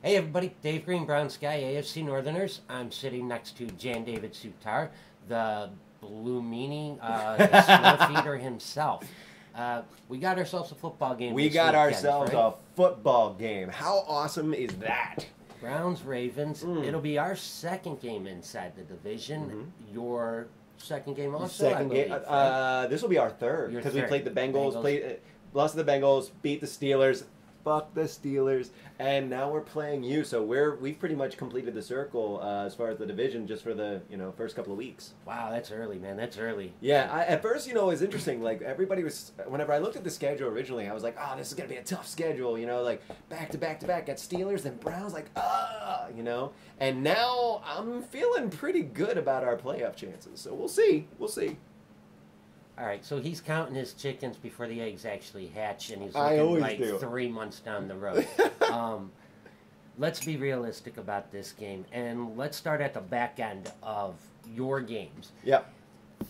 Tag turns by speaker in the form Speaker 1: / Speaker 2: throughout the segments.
Speaker 1: Hey everybody, Dave Green, Brown Sky, AFC Northerners. I'm sitting next to Jan David Sutar, the blue meanie, the snow feeder himself. We got ourselves a football game.
Speaker 2: We
Speaker 1: this
Speaker 2: got
Speaker 1: weekend,
Speaker 2: ourselves
Speaker 1: right?
Speaker 2: a football game. How awesome is that?
Speaker 1: Browns Ravens. It'll be our second game inside the division. Your second game also. I
Speaker 2: Second
Speaker 1: believe,
Speaker 2: game.
Speaker 1: right?
Speaker 2: This will be our third
Speaker 1: Your
Speaker 2: because we
Speaker 1: third.
Speaker 2: played the Bengals.
Speaker 1: Bengals.
Speaker 2: Lost to the Bengals, beat the Steelers. Fuck the Steelers, and now we're playing you. So we've pretty much completed the circle as far as the division, just for the first couple of weeks.
Speaker 1: Wow, that's early, man. That's early.
Speaker 2: Yeah, at first, it was interesting. Like, everybody was, whenever I looked at the schedule originally, I was like, oh, this is going to be a tough schedule, like back to back to back. Got Steelers, then Browns, like, And now I'm feeling pretty good about our playoff chances. So we'll see. We'll see.
Speaker 1: All right, so he's counting his chickens before the eggs actually hatch, and he's
Speaker 2: I
Speaker 1: looking
Speaker 2: always
Speaker 1: like
Speaker 2: do.
Speaker 1: 3 months down the road. Let's be realistic about this game, and let's start at the back end of your games.
Speaker 2: Yeah.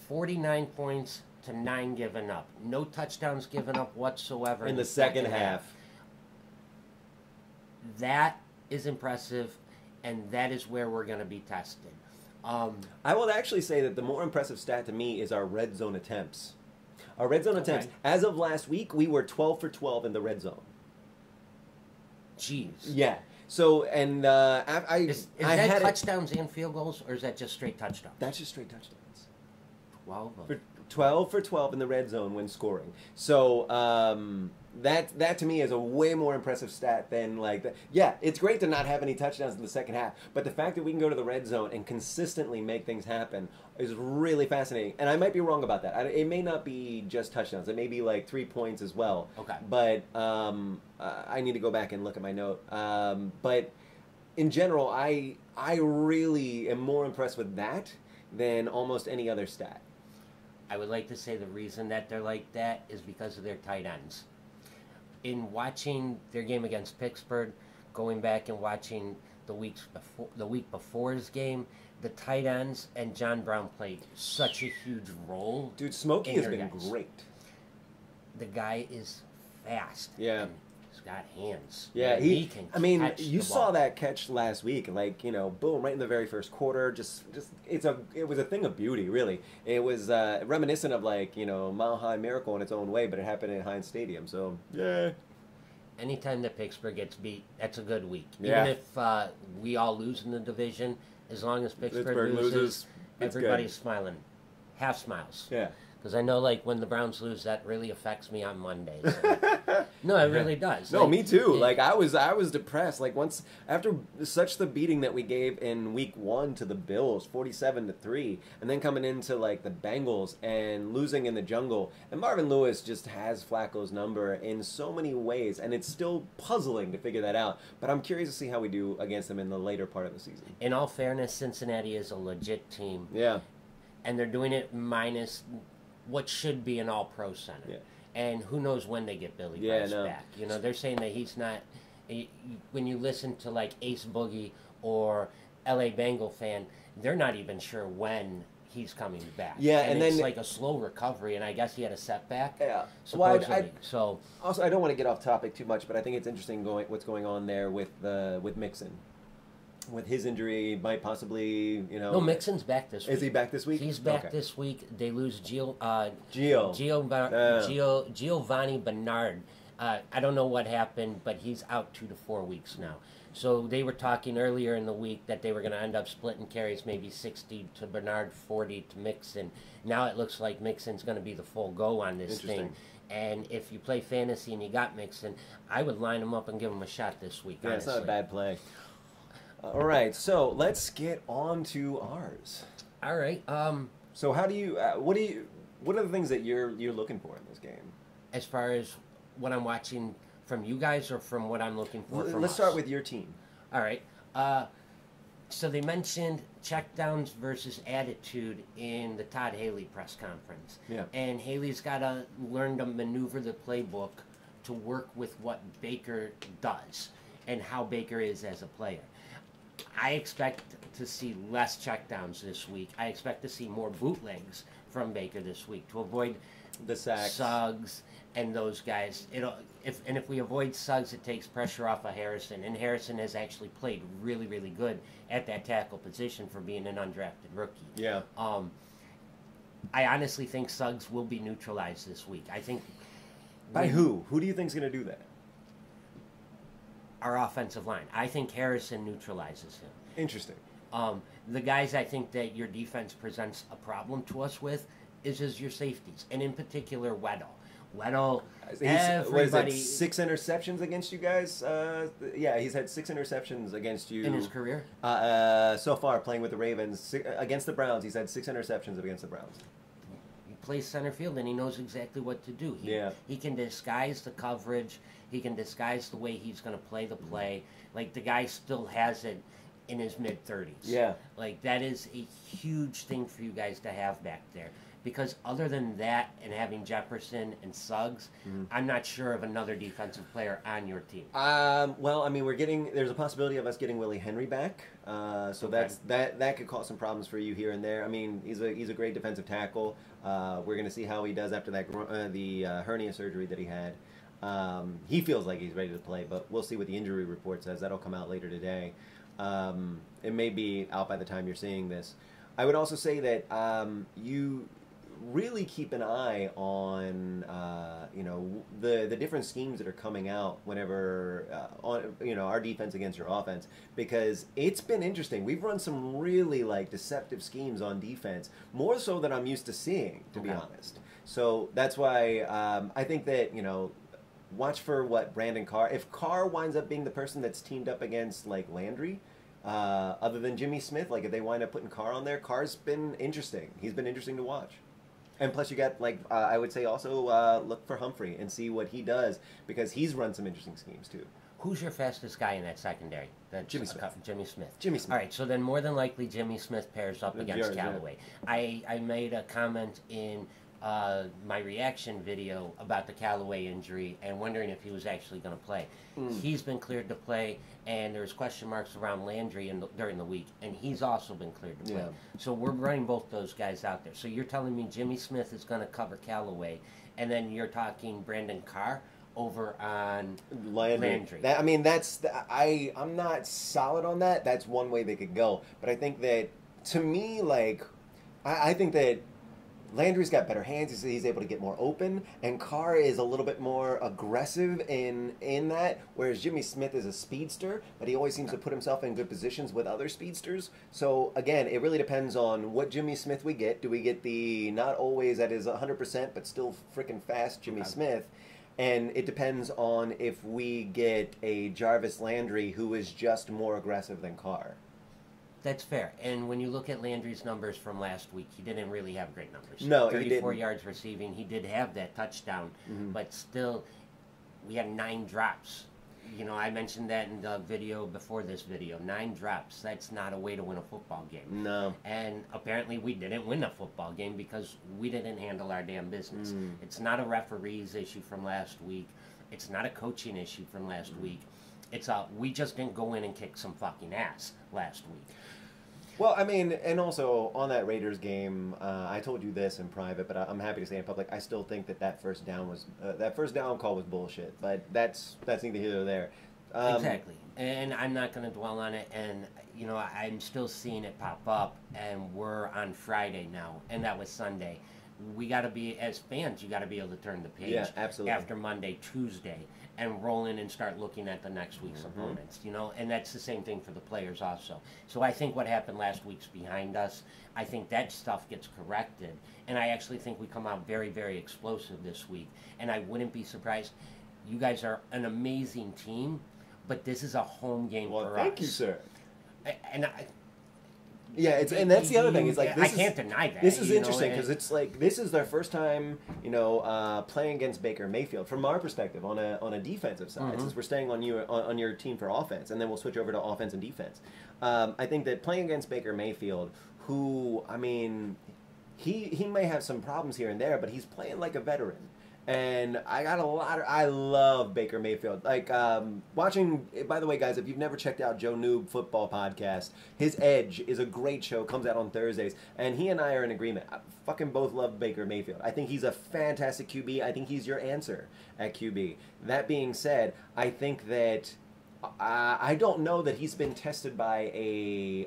Speaker 1: 49 points to 9 given up. No touchdowns given up whatsoever
Speaker 2: In the second half.
Speaker 1: That is impressive, and that is where we're going to be tested.
Speaker 2: I will actually say that the more impressive stat to me is our red zone attempts. Our red zone attempts. As of last week, we were 12 for 12 in the red zone.
Speaker 1: Jeez.
Speaker 2: Yeah. So, and
Speaker 1: Is that touchdowns and field goals, or is that just straight touchdowns?
Speaker 2: That's just straight touchdowns.
Speaker 1: 12 of
Speaker 2: For 12 for 12 in the red zone when scoring. So that to me is a way more impressive stat than like that. Yeah, it's great to not have any touchdowns in the second half, but the fact that we can go to the red zone and consistently make things happen is really fascinating. And I might be wrong about that. It may not be just touchdowns. It may be like 3 points as well.
Speaker 1: Okay.
Speaker 2: But I need to go back and look at my note. But in general, I really am more impressed with that than almost any other stat.
Speaker 1: I would like to say the reason that they're like that is because of their tight ends. In watching their game against Pittsburgh, going back and watching the week before's game, the tight ends and John Brown played such a huge role.
Speaker 2: Dude, Smokey has been
Speaker 1: guys.
Speaker 2: great.
Speaker 1: The guy is fast.
Speaker 2: Yeah.
Speaker 1: And he's got hands.
Speaker 2: Yeah,
Speaker 1: And he can
Speaker 2: I mean,
Speaker 1: catch
Speaker 2: you
Speaker 1: the
Speaker 2: saw
Speaker 1: ball.
Speaker 2: that catch last week, like boom, right in the very first quarter. It was a thing of beauty, really. It was reminiscent of like Mile High Miracle in its own way, but it happened at Heinz Stadium. So yeah.
Speaker 1: Anytime that Pittsburgh gets beat, that's a good week.
Speaker 2: Yeah.
Speaker 1: Even if we all lose in the division, as long as Pittsburgh
Speaker 2: loses, it's
Speaker 1: everybody's smiling. Half smiles.
Speaker 2: Yeah.
Speaker 1: Because I know, like, when the Browns lose, that really affects me on Mondays. No, it really does.
Speaker 2: No,
Speaker 1: Like,
Speaker 2: me too.
Speaker 1: it-
Speaker 2: Like I was depressed. Like once after such the beating that we gave in week 1 to the Bills, 47-3, and then coming into like the Bengals and losing in the jungle. And Marvin Lewis just has Flacco's number in so many ways, and it's still puzzling to figure that out. But I'm curious to see how we do against them in the later part of the season.
Speaker 1: In all fairness, Cincinnati is a legit team,
Speaker 2: Yeah.
Speaker 1: and they're doing it minus what should be an all-pro center.
Speaker 2: Yeah.
Speaker 1: And who knows when they get Billy
Speaker 2: Yeah,
Speaker 1: Price
Speaker 2: no.
Speaker 1: back. They're saying that he's not... When you listen to, like, Ace Boogie or L.A. Bengal fan, they're not even sure when he's coming back.
Speaker 2: Yeah, and
Speaker 1: it's
Speaker 2: then-
Speaker 1: like a slow recovery, and I guess he had a setback.
Speaker 2: Yeah.
Speaker 1: Supposedly. So
Speaker 2: Also, I don't want to get off topic too much, but I think it's interesting what's going on there with Mixon. With his injury, might possibly,
Speaker 1: no, Mixon's back this week.
Speaker 2: Is he back this week?
Speaker 1: He's back
Speaker 2: Okay.
Speaker 1: this week. They lose
Speaker 2: Gio.
Speaker 1: Giovanni Bernard. I don't know what happened, but he's out 2 to 4 weeks now. So they were talking earlier in the week that they were going to end up splitting carries, maybe 60 to Bernard, 40 to Mixon. Now it looks like Mixon's going to be the full go on this thing.
Speaker 2: Interesting.
Speaker 1: And if you play fantasy and you got Mixon, I would line him up and give him a shot this week.
Speaker 2: Yeah, it's
Speaker 1: honestly.
Speaker 2: not a bad play. All right, so let's get on to ours.
Speaker 1: All right.
Speaker 2: So how do you? What are the things that you're looking for in this game?
Speaker 1: As far as what I'm watching from you guys, or from what I'm looking for from
Speaker 2: Let's
Speaker 1: us?
Speaker 2: start with your team.
Speaker 1: All right. So they mentioned checkdowns versus attitude in the Todd Haley press conference.
Speaker 2: Yeah.
Speaker 1: And Haley's got to learn to maneuver the playbook to work with what Baker does and how Baker is as a player. I expect to see less checkdowns this week. I expect to see more bootlegs from Baker this week to avoid
Speaker 2: The sacks.
Speaker 1: Suggs, and those guys. If we avoid Suggs, it takes pressure off of Harrison, and Harrison has actually played really, really good at that tackle position for being an undrafted rookie.
Speaker 2: Yeah.
Speaker 1: I honestly think Suggs will be neutralized this week. I think.
Speaker 2: By who? Who do you think is going to do that?
Speaker 1: Our offensive line. I think Harrison neutralizes him.
Speaker 2: Interesting.
Speaker 1: The guys I think that your defense presents a problem to us with is your safeties, and in particular Weddle. Weddle, everybody...
Speaker 2: 6 interceptions against you guys? Yeah, he's had 6 interceptions against you.
Speaker 1: In his career?
Speaker 2: So far, playing with the Ravens. Against the Browns, he's had 6 interceptions against the Browns.
Speaker 1: He plays center field, and he knows exactly what to do. He can disguise the coverage. He can disguise the way he's going to play the play. Like, the guy still has it in his mid-30s.
Speaker 2: Yeah.
Speaker 1: Like, that is a huge thing for you guys to have back there. Because other than that and having Jefferson and Suggs, I'm not sure of another defensive player on your team.
Speaker 2: Well, I mean, there's a possibility of us getting Willie Henry back. So
Speaker 1: Okay.
Speaker 2: that could cause some problems for you here and there. I mean, he's a great defensive tackle. We're going to see how he does after that the hernia surgery that he had. He feels like he's ready to play, but we'll see what the injury report says. That'll come out later today. It may be out by the time you're seeing this. I would also say that you really keep an eye on the different schemes that are coming out whenever on our defense against your offense, because it's been interesting. We've run some really deceptive schemes on defense, more so than I'm used to seeing, to be honest. So that's why I think that watch for what Brandon Carr. If Carr winds up being the person that's teamed up against Landry, other than Jimmy Smith, if they wind up putting Carr on there, Carr's been interesting. He's been interesting to watch. And plus you got, I would say also look for Humphrey and see what he does, because he's run some interesting schemes too.
Speaker 1: Who's your fastest guy in that secondary?
Speaker 2: Jimmy Smith.
Speaker 1: Jimmy Smith.
Speaker 2: Jimmy Smith.
Speaker 1: All right, so then more than likely Jimmy Smith pairs up against
Speaker 2: Yeah.
Speaker 1: Callaway. I made a comment in my reaction video about the Callaway injury and wondering if he was actually going to play. He's been cleared to play, and there's question marks around Landry during the week, and he's also been cleared to play.
Speaker 2: Yeah.
Speaker 1: So we're running both those guys out there. So you're telling me Jimmy Smith is going to cover Callaway, and then you're talking Brandon Carr over on Landry.
Speaker 2: I'm not solid on that. That's one way they could go. But I think that, to me, I think that Landry's got better hands. He's able to get more open, and Carr is a little bit more aggressive in that, whereas Jimmy Smith is a speedster, but he always seems to put himself in good positions with other speedsters. So again, it really depends on what Jimmy Smith we get. Do we get the not always at his 100% but still freaking fast Jimmy Smith? And it depends on if we get a Jarvis Landry who is just more aggressive than Carr.
Speaker 1: That's fair. And when you look at Landry's numbers from last week, he didn't really have great numbers.
Speaker 2: No, he
Speaker 1: 34
Speaker 2: didn't.
Speaker 1: yards receiving. He did have that touchdown, but still, we had 9 drops. I mentioned that in the video before this video. 9 drops. That's not a way to win a football game.
Speaker 2: No.
Speaker 1: And apparently we didn't win a football game because we didn't handle our damn business. It's not a referee's issue from last week. It's not a coaching issue from last week. We just didn't go in and kick some fucking ass last week.
Speaker 2: Well, I mean, and also on that Raiders game, I told you this in private, but I'm happy to say in public, I still think that first down call was bullshit. But that's neither here nor there.
Speaker 1: Exactly, and I'm not going to dwell on it. And I'm still seeing it pop up, and we're on Friday now, and that was Sunday. We got to be, as fans, you got to be able to turn the page
Speaker 2: absolutely.
Speaker 1: after Monday, Tuesday, and roll in and start looking at the next week's opponents, and that's the same thing for the players also. So I think what happened last week's behind us. I think that stuff gets corrected, and I actually think we come out very, very explosive this week, and I wouldn't be surprised. You guys are an amazing team, but this is a home game for us.
Speaker 2: Well, thank you, sir.
Speaker 1: Yeah,
Speaker 2: and that's the other thing. It's
Speaker 1: I can't deny that.
Speaker 2: This is interesting because it's this is their first time, playing against Baker Mayfield from our perspective on a defensive side. Since we're staying on your team for offense, and then we'll switch over to offense and defense. I think that playing against Baker Mayfield, who he may have some problems here and there, but he's playing like a veteran. And I love Baker Mayfield. Like, watching, by the way, guys, if you've never checked out Joe Noob Football Podcast, his Edge is a great show, comes out on Thursdays, and he and I are in agreement. I fucking both love Baker Mayfield. I think he's a fantastic QB. I think he's your answer at QB. That being said, I think that I don't know that he's been tested by a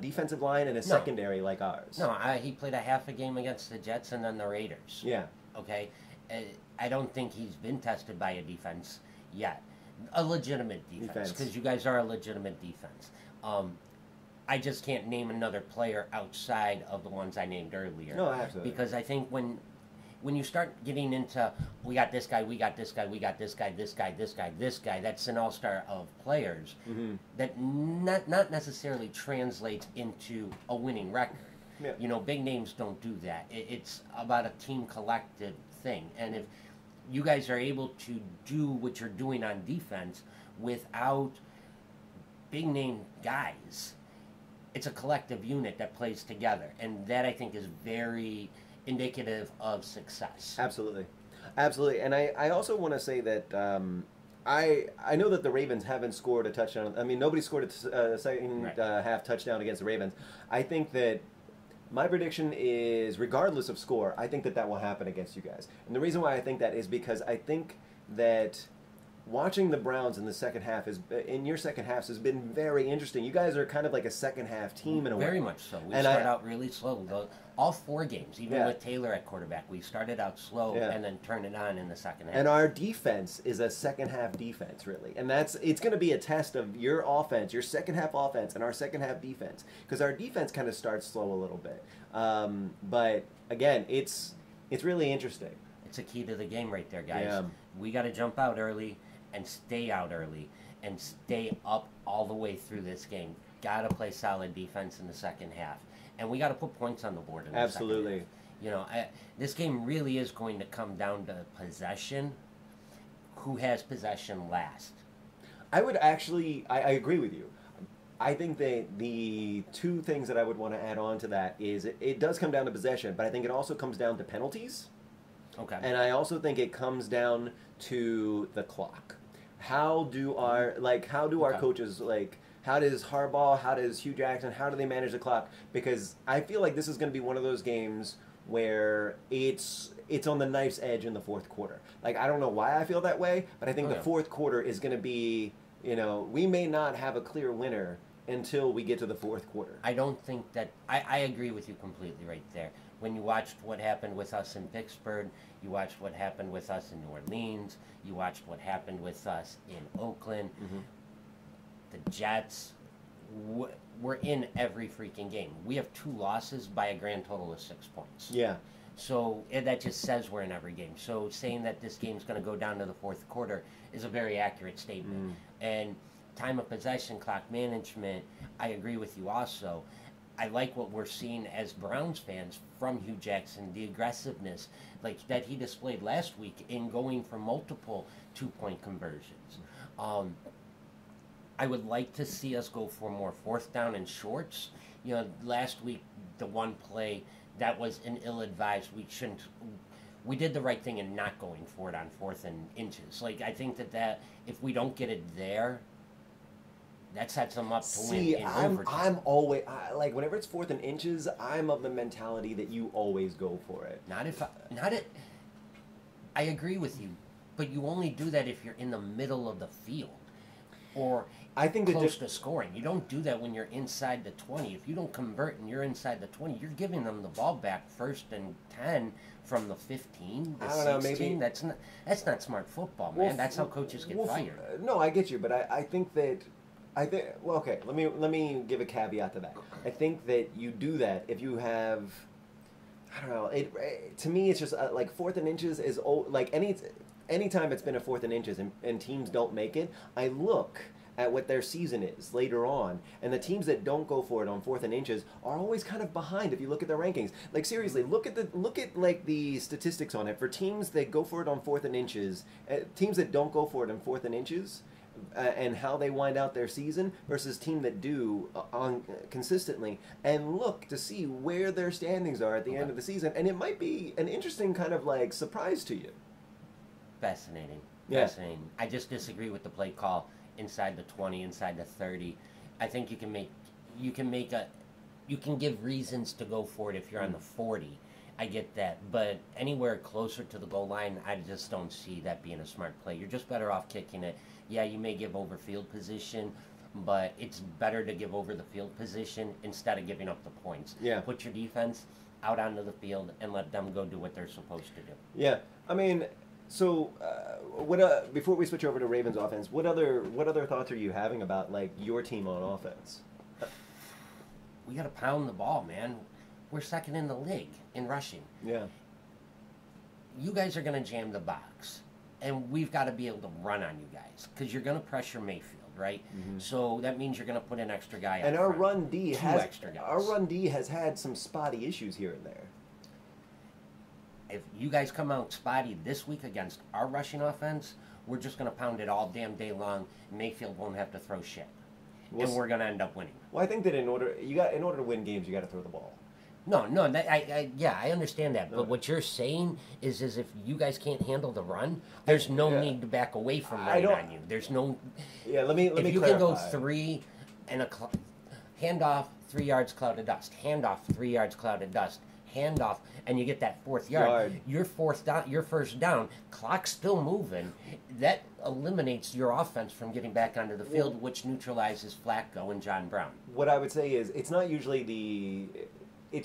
Speaker 2: defensive line and a secondary like ours.
Speaker 1: No, he played a half a game against the Jets and then the Raiders.
Speaker 2: Yeah.
Speaker 1: Okay? I don't think he's been tested by a defense yet. A legitimate defense. Because you guys are a legitimate defense. I just can't name another player outside of the ones I named earlier.
Speaker 2: No, absolutely.
Speaker 1: Because I think when you start getting into, we got this guy, we got this guy, we got this guy, this guy, this guy, this guy, that's an all-star of players that not necessarily translates into a winning record.
Speaker 2: Yeah.
Speaker 1: You know, big names don't do that. It's about a team collective thing. And if you guys are able to do what you're doing on defense without big name guys, it's a collective unit that plays together. And that, I think, is very indicative of success.
Speaker 2: Absolutely. Absolutely. And I also want to say that I know that the Ravens haven't scored a touchdown. I mean, nobody scored a second half touchdown against the Ravens. I think that my prediction is, regardless of score, I think that will happen against you guys. And the reason why I think that is because I think that watching the Browns in the second half in your second halves has been very interesting. You guys are kind of like a second half team in a way.
Speaker 1: Very much so. We start out really slow. All 4 games, even with Taylor at quarterback, we started out slow and then turned it on in the second half.
Speaker 2: And our defense is a second half defense, really. And it's going to be a test of your offense, your second half offense, and our second half defense. Because our defense kind of starts slow a little bit. But again, it's really interesting.
Speaker 1: It's a key to the game right there, guys.
Speaker 2: Yeah.
Speaker 1: We got to jump out early and stay out early and stay up all the way through this game. Got to play solid defense in the second half. And we got to put points on the board in the second half. You know, this game really is going to come down to possession. Who has possession last?
Speaker 2: I would actually, I agree with you. I think that the 2 things that I would want to add on to that is it does come down to possession, but I think it also comes down to penalties.
Speaker 1: Okay.
Speaker 2: And I also think it comes down to the clock. How do our coaches, like, how does Harbaugh, how does Hugh Jackson, how do they manage the clock? Because I feel like this is going to be one of those games where it's on the knife's edge in the fourth quarter. Like, I don't know why I feel that way, but I think the fourth quarter is going to be, you know, we may not have a clear winner until we get to the fourth quarter.
Speaker 1: I don't think that, I agree with you completely right there. When you watched what happened with us in Pittsburgh, you watched what happened with us in New Orleans, you watched what happened with us in Oakland, the Jets, we're in every freaking game. We have 2 losses by a grand total of 6 points.
Speaker 2: Yeah.
Speaker 1: So that just says we're in every game. So saying that this game's going to go down to the fourth quarter is a very accurate statement. And time of possession, clock management, I agree with you also. I like what we're seeing as Browns fans from Hugh Jackson, the aggressiveness like that he displayed last week in going for multiple 2-point conversions. I would like to see us go for more 4th down and shorts. You know, last week, the one play that was an ill-advised, we did the right thing in not going for it on 4th and inches. Like, I think that if we don't get it there, that sets them up to win in overtime.
Speaker 2: I'm always, like, whenever it's 4th and inches, I'm of the mentality that you always go for it.
Speaker 1: I agree with you, but you only do that if you're in the middle of the field or
Speaker 2: I think
Speaker 1: close to scoring. You don't do that when you're inside the 20. If you don't convert and you're inside the 20, you're giving them the ball back 1st and 10 from the 15, the 16. That's not smart football, man. That's how coaches get fired.
Speaker 2: No, I get you, but I think that well, okay. Let me give a caveat to that. I think that you do that if you have, I don't know. To me, it's just like 4th and inches is like anytime it's been a 4th and inches and teams don't make it, I look at what their season is later on, and the teams that don't go for it on 4th and inches are always kind of behind if you look at their rankings. Like, seriously, look at like the statistics on it for teams that go for it on 4th and inches, teams that don't go for it on 4th and inches. And how they wind out their season versus team that do on consistently, and look to see where their standings are at the end of the season, and it might be an interesting kind of like surprise to you.
Speaker 1: Fascinating.
Speaker 2: Yeah.
Speaker 1: Fascinating. I just disagree with the play call inside the 20, inside the 30. I think you can give reasons to go for it if you're on the 40. I get that, but anywhere closer to the goal line, I just don't see that being a smart play. You're just better off kicking it. Yeah, you may give over field position, but it's better to give over the field position instead of giving up the points.
Speaker 2: Yeah.
Speaker 1: Put your defense out onto the field and let them go do what they're supposed to do.
Speaker 2: Yeah, I mean, so before we switch over to Ravens offense, what other thoughts are you having about like your team on offense?
Speaker 1: We got to pound the ball, man. We're second in the league in rushing.
Speaker 2: Yeah.
Speaker 1: You guys are going to jam the box, and we've got to be able to run on you guys because you're going to pressure Mayfield, right?
Speaker 2: Mm-hmm.
Speaker 1: So that means you're going to put an extra guy
Speaker 2: And
Speaker 1: up
Speaker 2: our
Speaker 1: front.
Speaker 2: run D has had some spotty issues here and there.
Speaker 1: If you guys come out spotty this week against our rushing offense, we're just going to pound it all damn day long. Mayfield won't have to throw shit, and we're going to end up winning.
Speaker 2: Well, I think that in order to win games, you got to throw the ball.
Speaker 1: No, I understand that. But what you're saying is if you guys can't handle the run, there's no need to back away from running on you. There's no.
Speaker 2: Yeah, let me
Speaker 1: if you
Speaker 2: clarify.
Speaker 1: can go 3 and handoff, 3 yards, cloud of dust. Handoff, 3 yards, cloud of dust. Handoff, and you get that 4th yard. Your first down. Clock's still moving. That eliminates your offense from getting back onto the field, which neutralizes Flacco and John Brown.
Speaker 2: What I would say is it's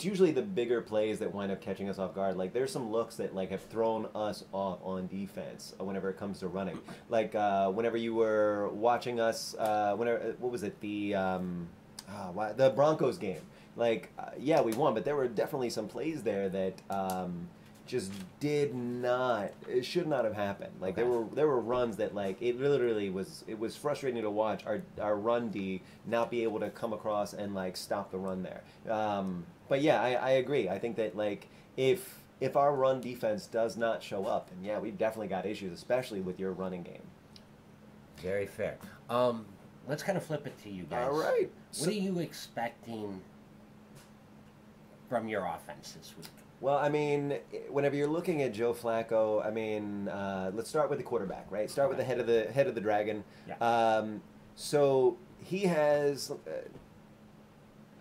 Speaker 2: usually the bigger plays that wind up catching us off guard. Like there's some looks that like have thrown us off on defense whenever it comes to running. Like whenever you were watching us, what was it, the Broncos game? Like yeah, we won, but there were definitely some plays there that just should not have happened. Like there were runs that like it was frustrating to watch our run D not be able to come across and like stop the run there. But yeah, I agree. I think that like if our run defense does not show up, then yeah, we've definitely got issues, especially with your running game.
Speaker 1: Very fair. Let's kind of flip it to you guys.
Speaker 2: All right.
Speaker 1: What are you expecting from your offense this week?
Speaker 2: Well, I mean, whenever you're looking at Joe Flacco, I mean, let's start with the quarterback, right? Start with the head of the dragon.
Speaker 1: Yeah.
Speaker 2: So he has,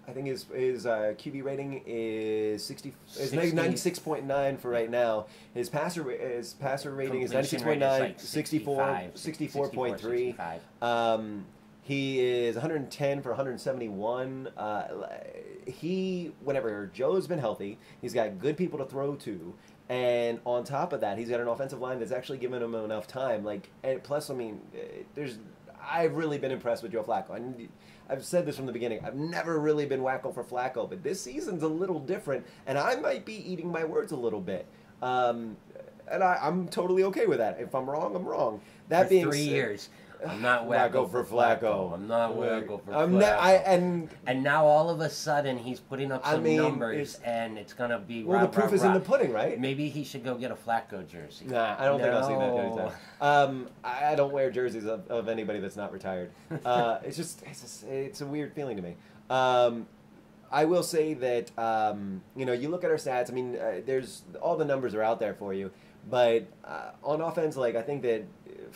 Speaker 2: I think his QB rating is 96.9 for right now. His passer rating is 96.9, 64.3. He is 110 for 171. Whenever Joe's been healthy, he's got good people to throw to, and on top of that, he's got an offensive line that's actually given him enough time. Like, and plus, I mean, I've really been impressed with Joe Flacco. I've said this from the beginning. I've never really been wacko for Flacco, but this season's a little different, and I might be eating my words a little bit. And I'm totally okay with that. If I'm wrong, I'm wrong. That being
Speaker 1: 3
Speaker 2: said,
Speaker 1: years. I'm not wacko for Flacco. I'm not wacko for Flacco. And now all of a sudden he's putting up some numbers, and it's gonna be.
Speaker 2: Well, the proof is in the pudding, right?
Speaker 1: Maybe he should go get a Flacco jersey.
Speaker 2: Nah, I don't think I'll see that anytime. I don't wear jerseys of anybody that's not retired. It's a weird feeling to me. I will say that you look at our stats. I mean, there's all the numbers are out there for you, but on offense, like I think that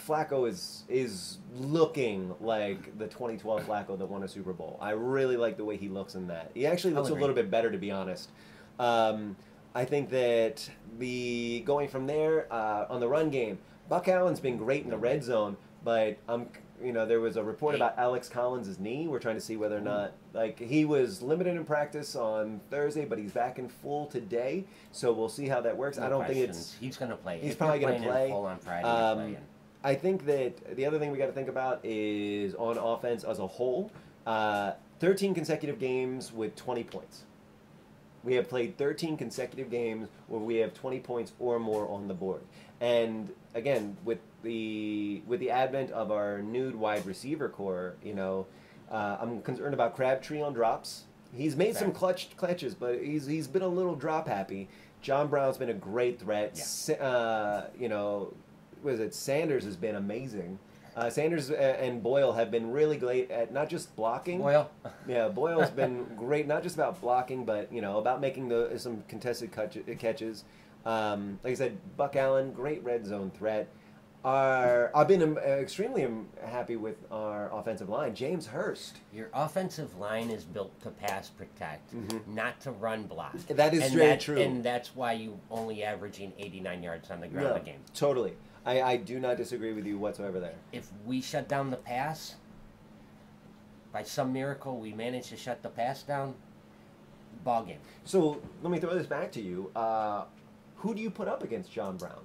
Speaker 2: Flacco is looking like the 2012 Flacco that won a Super Bowl. I really like the way he looks in that. He actually looks a little bit better, to be honest. I think that going from there on the run game, Buck Allen's been great in the red zone, but there was a report about Alex Collins' knee. We're trying to see whether or not, like, he was limited in practice on Thursday, but he's back in full today. So we'll see how that works.
Speaker 1: No
Speaker 2: I don't
Speaker 1: questions.
Speaker 2: think
Speaker 1: he's going to play.
Speaker 2: He's probably going to play.
Speaker 1: Full on Friday.
Speaker 2: I think that the other thing we got to think about is on offense as a whole. 13 consecutive games with 20 points. We have played 13 consecutive games where we have 20 points or more on the board. And again, with the advent of our new wide receiver core, I'm concerned about Crabtree on drops. He's made some clutches, but he's been a little drop happy. John Brown's been a great threat. Yeah. Sanders has been amazing. Sanders and Boyle have been really great at not just blocking.
Speaker 1: Boyle?
Speaker 2: Yeah, Boyle's been great, not just about blocking, but, about making some contested catches. Like I said, Buck Allen, great red zone threat. I've been extremely happy with our offensive line. James Hurst.
Speaker 1: Your offensive line is built to pass protect, not to run block.
Speaker 2: That is very true.
Speaker 1: And that's why you only averaging 89 yards on the ground a game.
Speaker 2: Totally. I do not disagree with you whatsoever there.
Speaker 1: If we shut down the pass, by some miracle we manage to shut the pass down, ball game.
Speaker 2: So let me throw this back to you. Who do you put up against John Brown?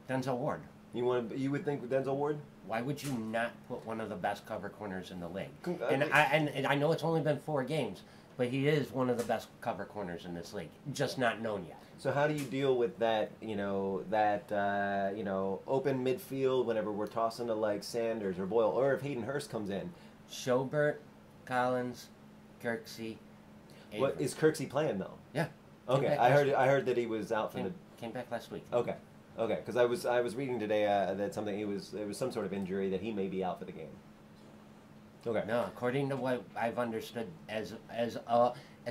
Speaker 1: Denzel Ward.
Speaker 2: You would think Denzel Ward?
Speaker 1: Why would you not put one of the best cover corners in the league?
Speaker 2: And
Speaker 1: I know it's only been 4 games, but he is one of the best cover corners in this league, just not known yet.
Speaker 2: So how do you deal with that? Open midfield whenever we're tossing to like Sanders or Boyle, or if Hayden Hurst comes in.
Speaker 1: Schobert, Collins, Kirksey.
Speaker 2: What is Kirksey playing though?
Speaker 1: Yeah.
Speaker 2: Okay, I heard that he was out for
Speaker 1: came back last week.
Speaker 2: Okay, because I was reading today that it was some sort of injury that he may be out for the game. Okay.
Speaker 1: No, according to what I've understood, as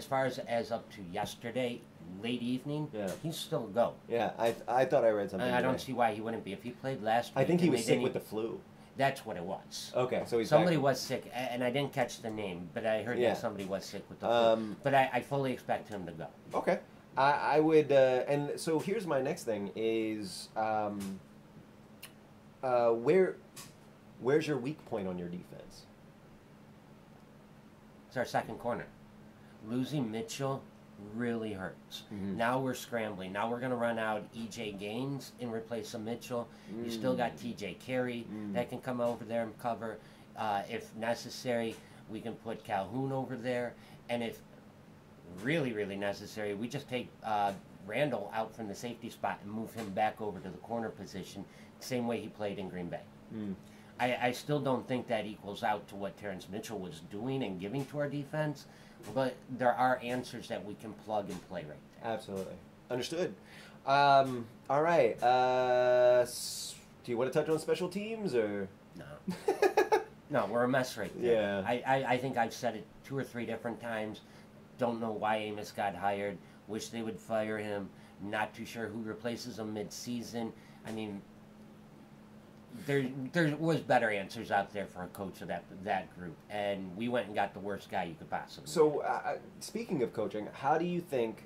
Speaker 1: far as up to yesterday, late evening, he's still a go.
Speaker 2: Yeah, I thought I read something.
Speaker 1: I don't see why he wouldn't be. If he played last week,
Speaker 2: I think he was sick with the flu.
Speaker 1: That's what it was.
Speaker 2: Okay, so
Speaker 1: somebody was sick, and I didn't catch the name, but I heard that somebody was sick with the flu. But I fully expect him to go.
Speaker 2: Okay, I would, and so here's my next thing is, where's your weak point on your defense?
Speaker 1: It's our second corner. Losing Mitchell really hurts. Now we're scrambling. Now we're going to run out E.J. Gaines and replace a Mitchell. You still got T.J. Carey that can come over there and cover. If necessary, we can put Calhoun over there. And if really, really necessary, we just take Randall out from the safety spot and move him back over to the corner position, same way he played in Green Bay. I still don't think that equals out to what Terrence Mitchell was doing and giving to our defense, but there are answers that we can plug and play right there.
Speaker 2: Absolutely. Understood. All right. Do you want to touch on special teams or?
Speaker 1: No. No, we're a mess right there.
Speaker 2: Yeah.
Speaker 1: I think I've said it 2 or 3 different times. Don't know why Amos got hired. Wish they would fire him. Not too sure who replaces him mid-season. I mean, there was better answers out there for a coach of that group, and we went and got the worst guy you could possibly.
Speaker 2: So, speaking of coaching, how do you think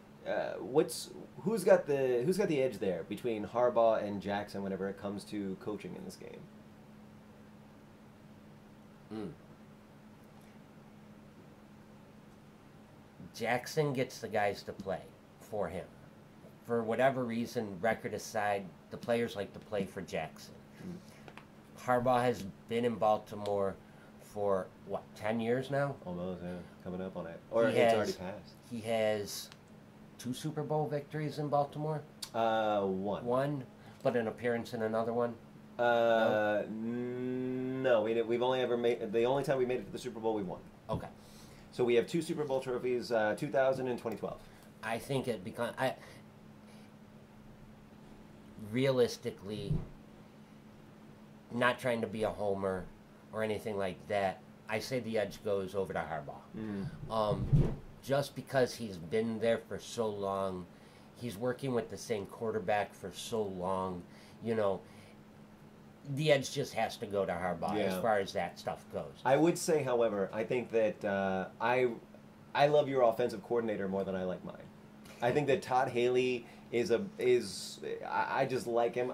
Speaker 2: who's got the edge there between Harbaugh and Jackson whenever it comes to coaching in this game?
Speaker 1: Jackson gets the guys to play for him. For whatever reason, record aside, the players like to play for Jackson. Harbaugh has been in Baltimore for, 10 years now?
Speaker 2: Almost, yeah. Coming up on it. Or it's already passed.
Speaker 1: He has 2 Super Bowl victories in Baltimore?
Speaker 2: 1.
Speaker 1: 1, but an appearance in another one?
Speaker 2: No. We've only ever made... The only time we made it to the Super Bowl, we won.
Speaker 1: Okay.
Speaker 2: So we have 2 Super Bowl trophies, 2000 and 2012.
Speaker 1: I think it becomes... Realistically... Not trying to be a homer or anything like that, I say the edge goes over to Harbaugh. Just because he's been there for so long, he's working with the same quarterback for so long, the edge just has to go to Harbaugh as far as that stuff goes. I
Speaker 2: would say, however, I think that I love your offensive coordinator more than I like mine. I think that Todd Haley I just like him.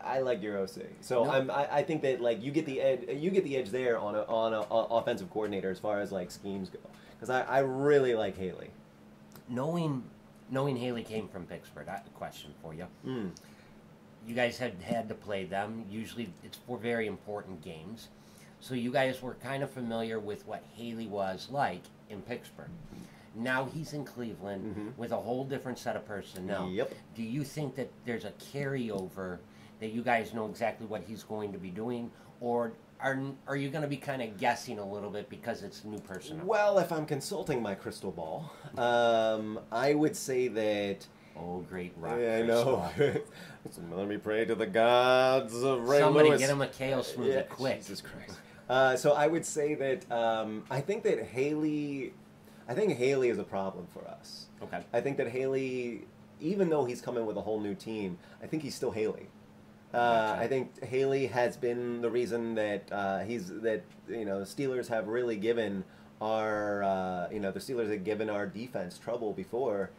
Speaker 2: I like your OC. So I think that like you get the edge there on a offensive coordinator as far as like schemes go, because I really like Haley.
Speaker 1: Knowing Haley came from Pittsburgh, I have a question for you. You guys had to play them. Usually it's for very important games, so you guys were kind of familiar with what Haley was like in Pittsburgh. Now he's in Cleveland with a whole different set of personnel.
Speaker 2: Yep.
Speaker 1: Do you think that there's a carryover that you guys know exactly what he's going to be doing, or are you going to be kind of guessing a little bit because it's new personnel?
Speaker 2: Well, if I'm consulting my crystal ball, I would say that...
Speaker 1: Oh, great rock!
Speaker 2: Yeah, I know. Let me pray to the gods of Ray
Speaker 1: Somebody
Speaker 2: Lewis.
Speaker 1: Get him a kale smoothie quick.
Speaker 2: Jesus Christ. So I would say that I think Haley is a problem for us.
Speaker 1: Okay.
Speaker 2: I think that Haley, even though he's coming with a whole new team, I think he's still Haley.
Speaker 1: Gotcha.
Speaker 2: I think Haley has been the reason that Steelers have really given the Steelers have given our defense trouble before.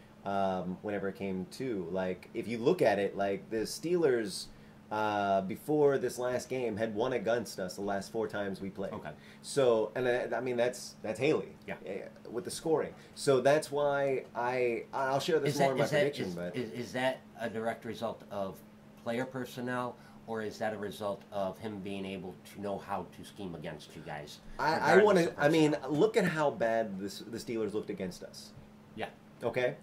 Speaker 2: Whenever it came to, like, if you look at it, like the Steelers before this last game had won against us the last 4 times we played.
Speaker 1: Okay.
Speaker 2: So, and I mean that's Haley.
Speaker 1: Yeah.
Speaker 2: With the scoring. So that's why I'll share this more in my prediction. But
Speaker 1: is that a direct result of player personnel, or is that a result of him being able to know how to scheme against you guys?
Speaker 2: I want to. I mean, look at how bad the Steelers looked against us.
Speaker 1: Yeah.
Speaker 2: Okay.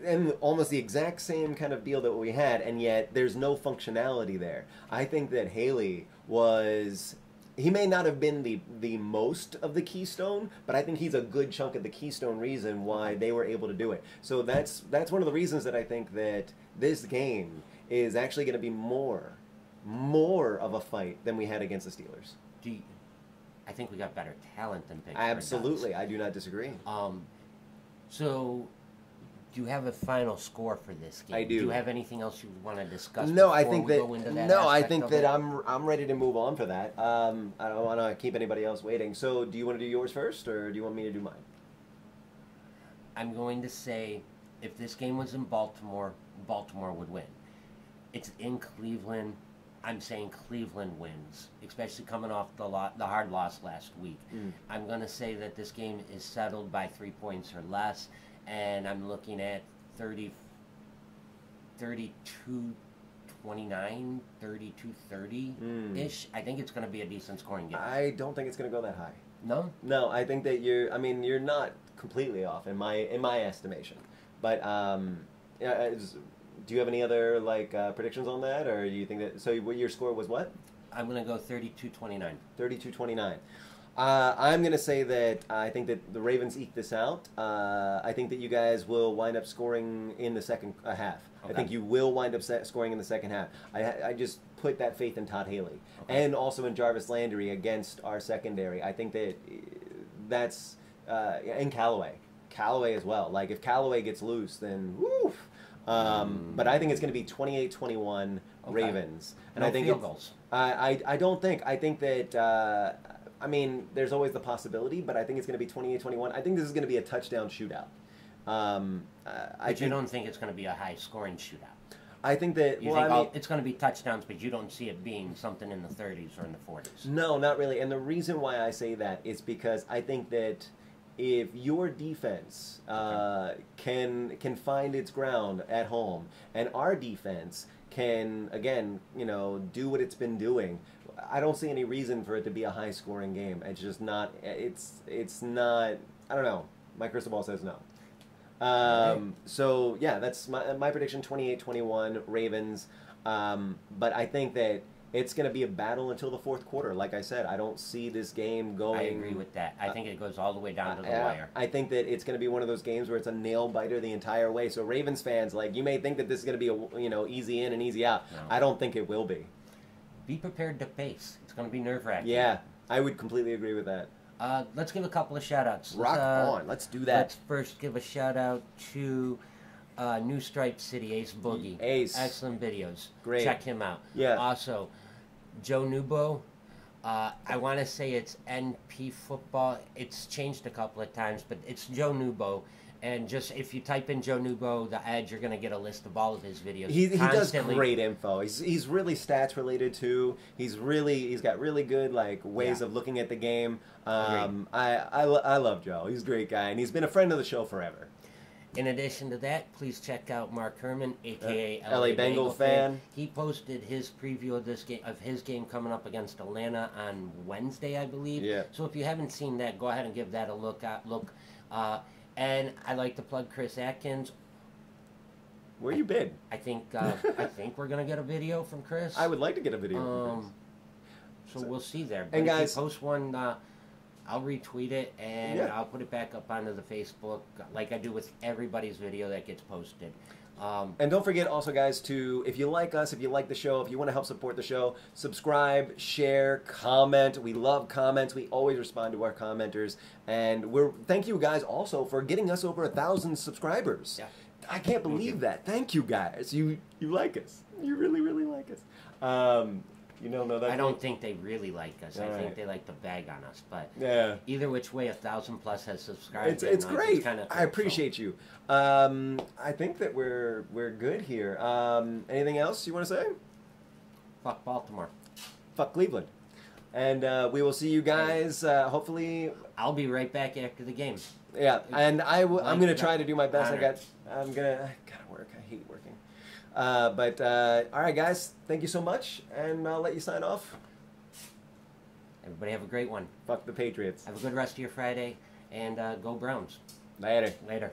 Speaker 2: And almost the exact same kind of deal that we had, and yet there's no functionality there. I think that Haley he may not have been the most of the keystone, but I think he's a good chunk of the keystone reason why they were able to do it. So that's one of the reasons that I think that this game is actually going to be more of a fight than we had against the Steelers.
Speaker 1: I think we got better talent than Pittsburgh.
Speaker 2: Absolutely, I do not disagree.
Speaker 1: So, do you have a final score for this game?
Speaker 2: I do.
Speaker 1: Do you have anything else you want to discuss?
Speaker 2: No, I
Speaker 1: before
Speaker 2: think
Speaker 1: we
Speaker 2: that
Speaker 1: go into that
Speaker 2: no, I
Speaker 1: aspect
Speaker 2: think
Speaker 1: of
Speaker 2: that
Speaker 1: it?
Speaker 2: I'm ready to move on for that. I don't want to keep anybody else waiting. So, do you want to do yours first, or do you want me to do mine?
Speaker 1: I'm going to say, if this game was in Baltimore, Baltimore would win. It's in Cleveland. I'm saying Cleveland wins, especially coming off the hard loss last week. I'm going to say that this game is settled by 3 points or less, and I'm looking at 32-29, 32-30-ish. I think it's going to be a decent scoring game.
Speaker 2: I don't think it's going to go that high.
Speaker 1: No?
Speaker 2: No, I think that you're not completely off in my estimation. But do you have any other predictions on that, or do you think that? So your score was what?
Speaker 1: I'm going to go 32-29.
Speaker 2: 32-29. I'm going to say that I think that the Ravens eke this out. I think that you guys will wind up scoring in the second half.
Speaker 1: Okay.
Speaker 2: I think you will wind up scoring in the second half. I just put that faith in Todd Haley. Okay. And also in Jarvis Landry against our secondary. I think that's and Callaway as well. Like, if Callaway gets loose, then woof. But I think it's going to be 28-21 Ravens. And
Speaker 1: no
Speaker 2: I think
Speaker 1: field goals.
Speaker 2: I don't think. I think that. I mean, there's always the possibility, but I think it's going to be 28-21. I think this is going to be a touchdown shootout.
Speaker 1: But you don't think it's going to be a high-scoring shootout?
Speaker 2: I think that.
Speaker 1: It's going to be touchdowns, but you don't see it being something in the 30s or in the 40s.
Speaker 2: No, not really. And the reason why I say that is because I think that if your defense can find its ground at home, and our defense can again, do what it's been doing, I don't see any reason for it to be a high-scoring game. It's just not. It's not. I don't know. My crystal ball says no. So yeah, that's my prediction: 28-21 Ravens. But I think that it's going to be a battle until the fourth quarter. Like I said, I don't see this game going.
Speaker 1: I agree with that. I think it goes all the way down to the wire.
Speaker 2: I think that it's going to be one of those games where it's a nail biter the entire way. So Ravens fans, you may think that this is going to be a easy in and easy out. No. I don't think it will be.
Speaker 1: Be prepared to face. It's going to be nerve-wracking.
Speaker 2: Yeah, I would completely agree with that.
Speaker 1: Let's give a couple of shout-outs.
Speaker 2: Rock on. Let's do that.
Speaker 1: Let's first give a shout-out to New Stripe City, Ace Boogie.
Speaker 2: Ace.
Speaker 1: Excellent videos.
Speaker 2: Great.
Speaker 1: Check him out.
Speaker 2: Yeah.
Speaker 1: Also, Joe Nubo. I want to say it's NP Football. It's changed a couple of times, but it's Joe Nubo. And just if you type in Joe Nubo, the ad, you're going to get a list of all of his videos.
Speaker 2: He does great info. He's really stats related too. He's got really good ways of looking at the game. I love Joe. He's a great guy, and he's been a friend of the show forever.
Speaker 1: In addition to that, please check out Mark Herman, aka
Speaker 2: LA Bengal fan.
Speaker 1: He posted his preview of his game coming up against Atlanta on Wednesday, I believe.
Speaker 2: Yeah.
Speaker 1: So if you haven't seen that, go ahead and give that a look. And I'd like to plug Chris Atkins.
Speaker 2: Where you been?
Speaker 1: I think we're gonna get a video from Chris.
Speaker 2: I would like to get a video from Chris.
Speaker 1: So we'll see there. But
Speaker 2: and guys,
Speaker 1: if you post one, I'll retweet it and I'll put it back up onto the Facebook, like I do with everybody's video that gets posted.
Speaker 2: And don't forget also, guys, if you like us, if you like the show, if you want to help support the show, subscribe, share, comment. We love comments. We always respond to our commenters. And thank you guys also for getting us over 1,000 subscribers.
Speaker 1: Yeah.
Speaker 2: I can't believe that. Thank you guys. You like us. You really, really like us. You don't know that?
Speaker 1: I don't think they really like us. I
Speaker 2: All
Speaker 1: think
Speaker 2: right.
Speaker 1: they like to bag on us. But
Speaker 2: Yeah.
Speaker 1: either which way, 1,000+ has subscribed.
Speaker 2: It's
Speaker 1: and,
Speaker 2: great.
Speaker 1: kinda
Speaker 2: I
Speaker 1: cool,
Speaker 2: appreciate you. I think that we're good here. Anything else you want to say?
Speaker 1: So, fuck Baltimore.
Speaker 2: Fuck Cleveland. And we will see you guys hopefully.
Speaker 1: I'll be right back after the game.
Speaker 2: Yeah, and I'm gonna try to do my best.
Speaker 1: Honor.
Speaker 2: I gotta work. I hate working. But all right, guys, thank you so much, and I'll let you sign off.
Speaker 1: Everybody have a great one.
Speaker 2: Fuck the Patriots.
Speaker 1: Have a good rest of your Friday, and go Browns.
Speaker 2: Later.
Speaker 1: Later.